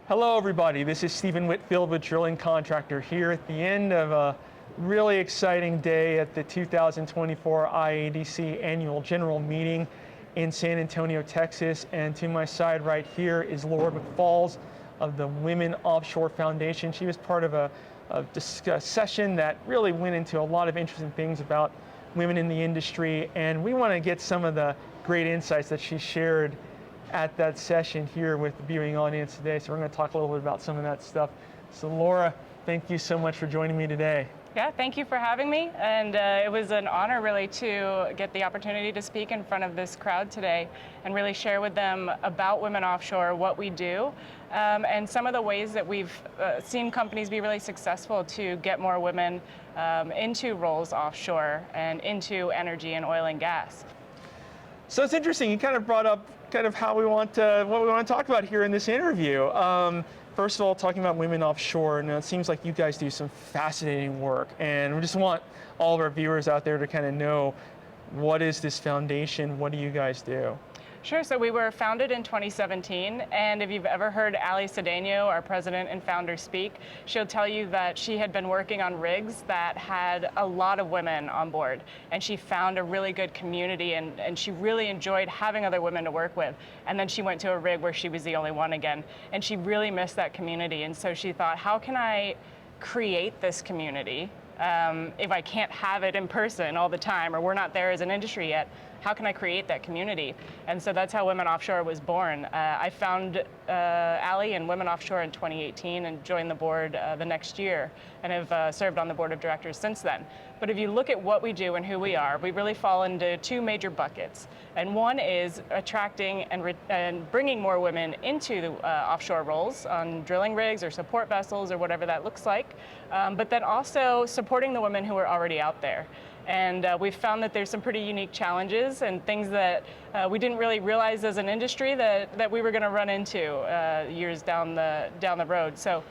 Hello everybody, this is Stephen Whitfield with Drilling Contractor here at the end of a really exciting day at the 2024 IADC Annual General Meeting in San Antonio, Texas. And to my side right here is Laura McFalls of the Women Offshore Foundation. She was part of a session that really went into a lot of interesting things about women in the industry, and we want to get some of the great insights that she shared at that session here with the viewing audience today. So we're going to talk a little bit about some of that stuff. So Laura, thank you so much for joining me today. Yeah, thank you for having me. And it was an honor really to get the opportunity to speak in front of this crowd today and really share with them about Women Offshore, what we do, and some of the ways that we've seen companies be really successful to get more women into roles offshore and into energy and oil and gas. So it's interesting, you kind of brought up kind of how we want to, what we want to talk about here in this interview. First of all, talking about women offshore, and it seems like you guys do some fascinating work, and we just want all of our viewers out there to kind of know, what is this foundation, what do you guys do? Sure, so we were founded in 2017, and if you've ever heard Ali Cedeno, our president and founder, speak, she'll tell you that she had been working on rigs that had a lot of women on board, and she found a really good community, and she really enjoyed having other women to work with. And then she went to a rig where she was the only one again, and she really missed that community, and so she thought, how can I create this community if I can't have it in person all the time, or we're not there as an industry yet? How can I create that community? And so that's how Women Offshore was born. I found Ali and Women Offshore in 2018 and joined the board the next year, and have served on the board of directors since then. But if you look at what we do and who we are, we really fall into two major buckets. And one is attracting and bringing more women into the offshore roles on drilling rigs or support vessels or whatever that looks like, but then also supporting the women who are already out there. And we've found that there's some pretty unique challenges and things that we didn't really realize as an industry that we were going to run into years down the road. So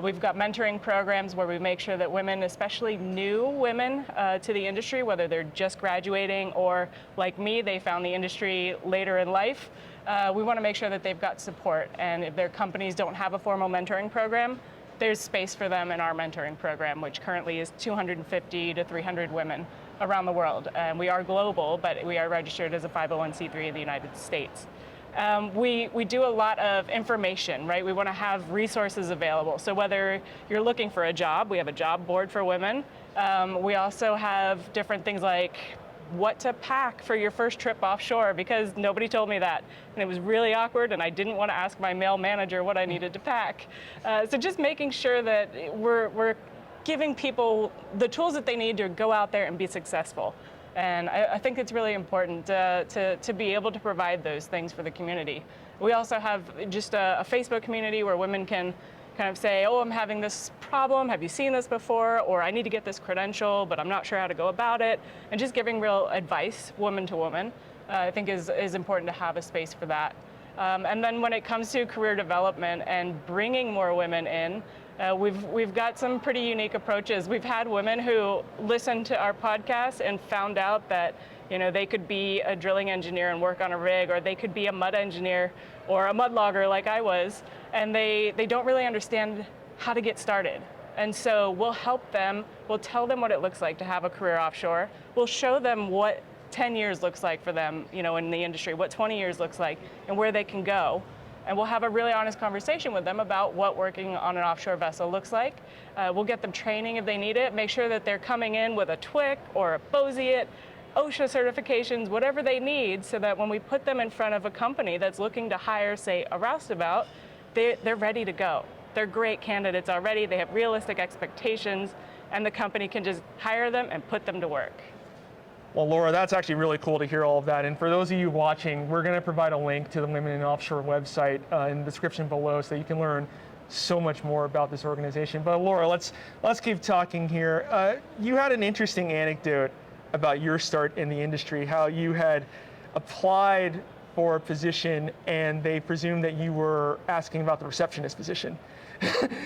we've got mentoring programs where we make sure that women, especially new women to the industry, whether they're just graduating or like me, they found the industry later in life, we want to make sure that they've got support. And if their companies don't have a formal mentoring program, there's space for them in our mentoring program, which currently is 250 to 300 women around the world. And we are global, but we are registered as a 501c3 in the United States. We do a lot of information, right? We want to have resources available. So whether you're looking for a job, we have a job board for women. We also have different things like what to pack for your first trip offshore, because nobody told me that. And it was really awkward, and I didn't want to ask my male manager what I needed to pack. So just making sure that we're giving people the tools that they need to go out there and be successful. And I think it's really important to be able to provide those things for the community. We also have just a Facebook community where women can kind of say, oh, I'm having this problem, have you seen this before? Or I need to get this credential, but I'm not sure how to go about it. And just giving real advice, woman to woman, I think is important to have a space for that. And then when it comes to career development and bringing more women in, we've got some pretty unique approaches. We've had women who listened to our podcast and found out that they could be a drilling engineer and work on a rig, or they could be a mud engineer or a mud logger like I was, and they don't really understand how to get started. And so we'll help them, we'll tell them what it looks like to have a career offshore, we'll show them what 10 years looks like for them, in the industry, what 20 years looks like, and where they can go. And we'll have a really honest conversation with them about what working on an offshore vessel looks like. We'll get them training if they need it, make sure that they're coming in with a TWIC or a BOSIET, OSHA certifications, whatever they need, so that when we put them in front of a company that's looking to hire, say, a roustabout, they're ready to go. They're great candidates already, they have realistic expectations, and the company can just hire them and put them to work. Well, Laura, that's actually really cool to hear all of that. And for those of you watching, we're going to provide a link to the Women in Offshore website in the description below, so you can learn so much more about this organization. But Laura, let's keep talking here. You had an interesting anecdote about your start in the industry, how you had applied for a position and they presumed that you were asking about the receptionist position.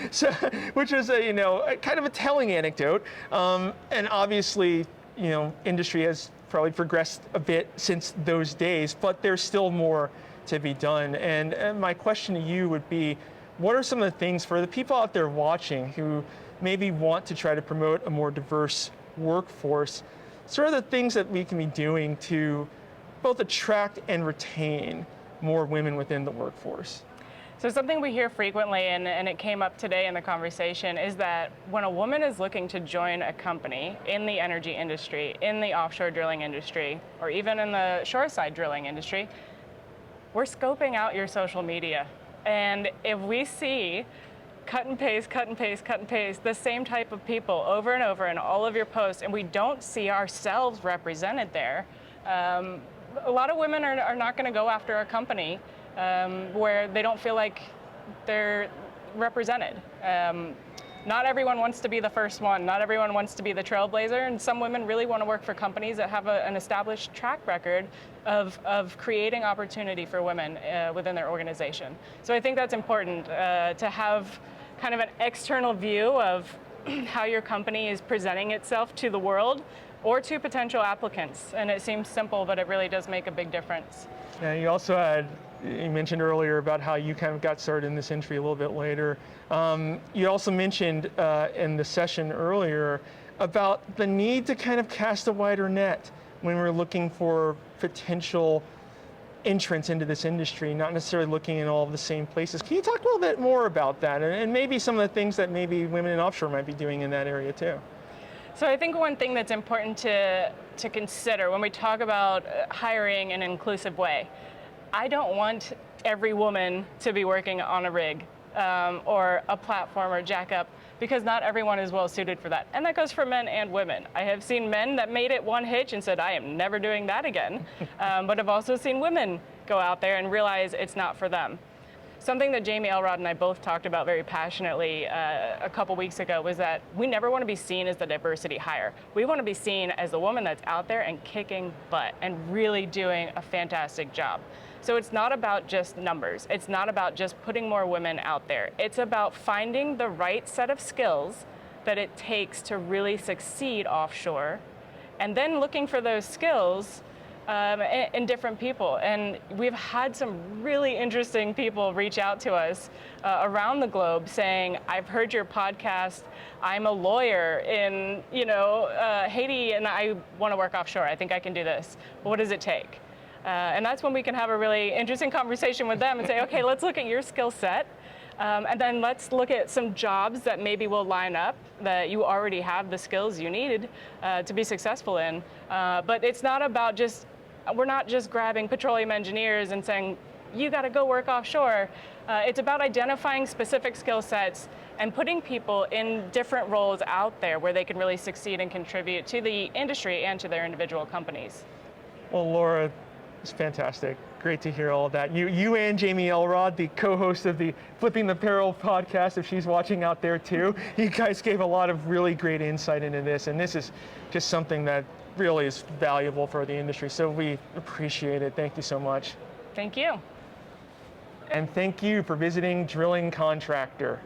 So, which was a kind of a telling anecdote. And obviously, industry has probably progressed a bit since those days, but there's still more to be done. And my question to you would be, what are some of the things for the people out there watching who maybe want to try to promote a more diverse workforce, sort of the things that we can be doing to both attract and retain more women within the workforce? So something we hear frequently, and it came up today in the conversation, is that when a woman is looking to join a company in the energy industry, in the offshore drilling industry, or even in the shoreside drilling industry, we're scoping out your social media. And if we see cut and paste, cut and paste, cut and paste, the same type of people over and over in all of your posts, and we don't see ourselves represented there, a lot of women are not going to go after a company where they don't feel like they're represented. Not everyone wants to be the first one. Not everyone wants to be the trailblazer, and some women really want to work for companies that have an established track record of creating opportunity for women within their organization. So I think that's important to have kind of an external view of how your company is presenting itself to the world or to potential applicants. And it seems simple, but it really does make a big difference. Yeah, you mentioned earlier about how you kind of got started in this industry a little bit later. You also mentioned in the session earlier about the need to kind of cast a wider net when we're looking for potential entrance into this industry, not necessarily looking in all of the same places. Can you talk a little bit more about that, and maybe some of the things that maybe women in offshore might be doing in that area too? So I think one thing that's important to consider when we talk about hiring in an inclusive way, I don't want every woman to be working on a rig or a platform or jackup, because not everyone is well suited for that. And that goes for men and women. I have seen men that made it one hitch and said, I am never doing that again. But I've also seen women go out there and realize it's not for them. Something that Jamie Elrod and I both talked about very passionately a couple weeks ago was that we never want to be seen as the diversity hire. We want to be seen as the woman that's out there and kicking butt and really doing a fantastic job. So it's not about just numbers. It's not about just putting more women out there. It's about finding the right set of skills that it takes to really succeed offshore, and then looking for those skills in different people. And we've had some really interesting people reach out to us around the globe saying, I've heard your podcast, I'm a lawyer in Haiti, and I want to work offshore. I think I can do this. What does it take? And that's when we can have a really interesting conversation with them and say, okay, let's look at your skill set. And then let's look at some jobs that maybe will line up, that you already have the skills you needed to be successful in. But it's not about we're not just grabbing petroleum engineers and saying, you got to go work offshore. It's about identifying specific skill sets and putting people in different roles out there where they can really succeed and contribute to the industry and to their individual companies. Well, Laura, it's fantastic. Great to hear all of that. You and Jamie Elrod, the co-host of the Flipping the Peril podcast, if she's watching out there too, you guys gave a lot of really great insight into this, and this is just something that really is valuable for the industry. So we appreciate it. Thank you so much. Thank you. And thank you for visiting Drilling Contractor.